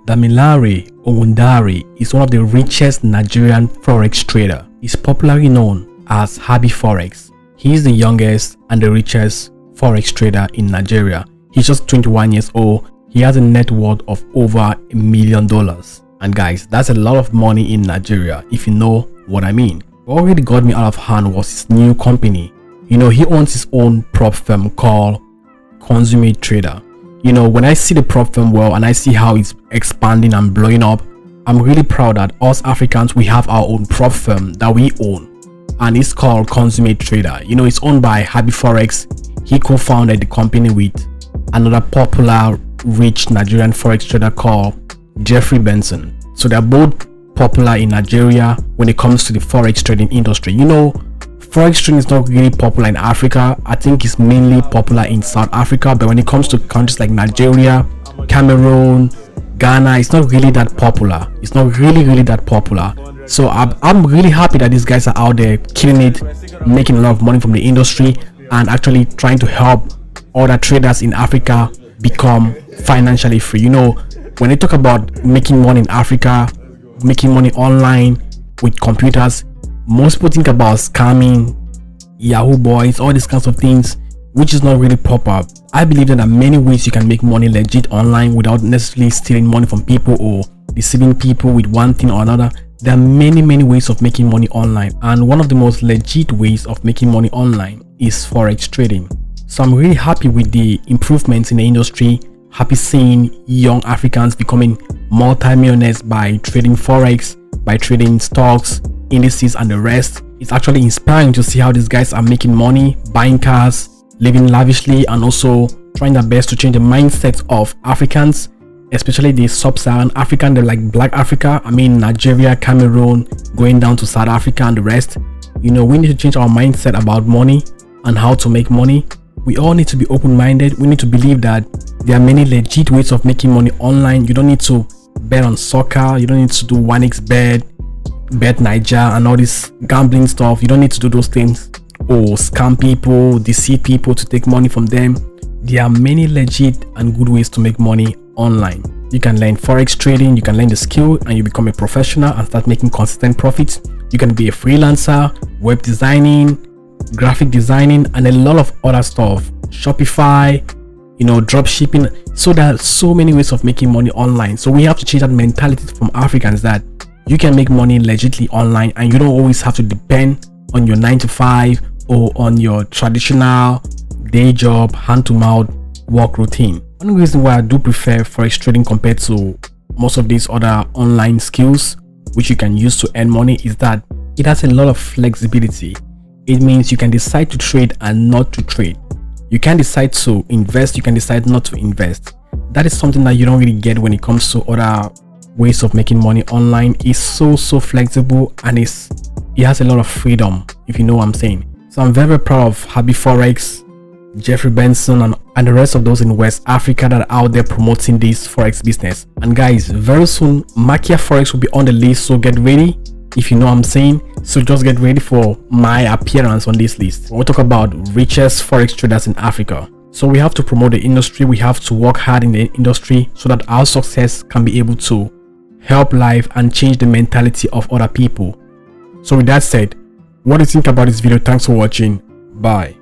Damilare Owundari is one of the richest Nigerian forex trader. He's popularly known as HabbyForex. He is the youngest and the richest forex trader in Nigeria. He's just 21 years old. He has a net worth of over $1 million. And guys, that's a lot of money in Nigeria, if you know what I mean. What really got me out of hand was his new company. He owns his own prop firm called Consummate Trader. When I see the prop firm and I see how it's expanding and blowing up, I'm really proud that us Africans, we have our own prop firm that we own, and it's called Consummate Trader. It's owned by HabbyForex. He co-founded the company with another popular rich Nigerian forex trader called Benson. So they're both popular in Nigeria when it comes to the forex trading industry. Forex trading is not really popular in Africa. I think it's mainly popular in South Africa, but when it comes to countries like Nigeria, Cameroon, Ghana, it's not really that popular. It's not really that popular. So I'm really happy that these guys are out there killing it, making a lot of money from the industry, and actually trying to help other traders in Africa become financially free. When they talk about making money in Africa, making money online with computers, most people think about scamming, Yahoo boys, all these kinds of things, which is not really proper. I believe that there are many ways you can make money legit online without necessarily stealing money from people or deceiving people with one thing or another. There are many ways of making money online, and one of the most legit ways of making money online is forex trading. So I'm really happy with the improvements in the industry. Happy seeing young Africans becoming multi-millionaires by trading forex, by trading stocks, indices, and the rest. It's actually inspiring to see how these guys are making money, buying cars, living lavishly, and also trying their best to change the mindset of Africans, especially the sub-Saharan African, like Black Africa. Nigeria, Cameroon, going down to South Africa and the rest. We need to change our mindset about money and how to make money. We all need to be open-minded. We need to believe that there are many legit ways of making money online. You don't need to bet on soccer. You don't need to do 1xbet, bet Niger, and all this gambling stuff. You don't need to do those things or scam people, deceive people to take money from them. There are many legit and good ways to make money online. You can learn forex trading, you can learn the skill, and you become a professional and start making consistent profits. You can be a freelancer, web designing, graphic designing, and a lot of other stuff. Shopify, drop shipping. So there are so many ways of making money online. So we have to change that mentality from Africans that you can make money legitly online, and you don't always have to depend on your 9-to-5 or on your traditional day job, hand-to-mouth work routine. One reason why I do prefer forex trading compared to most of these other online skills which you can use to earn money is that it has a lot of flexibility. It means you can decide to trade and not to trade. You can decide to invest, you can decide not to invest. That is something that you don't really get when it comes to other ways of making money online. It's so flexible, and it has a lot of freedom, if you know what I'm saying. So I'm very proud of HabbyForex, Benson, and the rest of those in West Africa that are out there promoting this forex business. And guys, very soon makiaforex will be on the list, so get ready, if you know what I'm saying. So just get ready for my appearance on this list. We'll talk about richest forex traders in Africa. So we have to promote the industry, we have to work hard in the industry so that our success can be able to help life and change the mentality of other people. So with that said, what do you think about this video? Thanks for watching. Bye.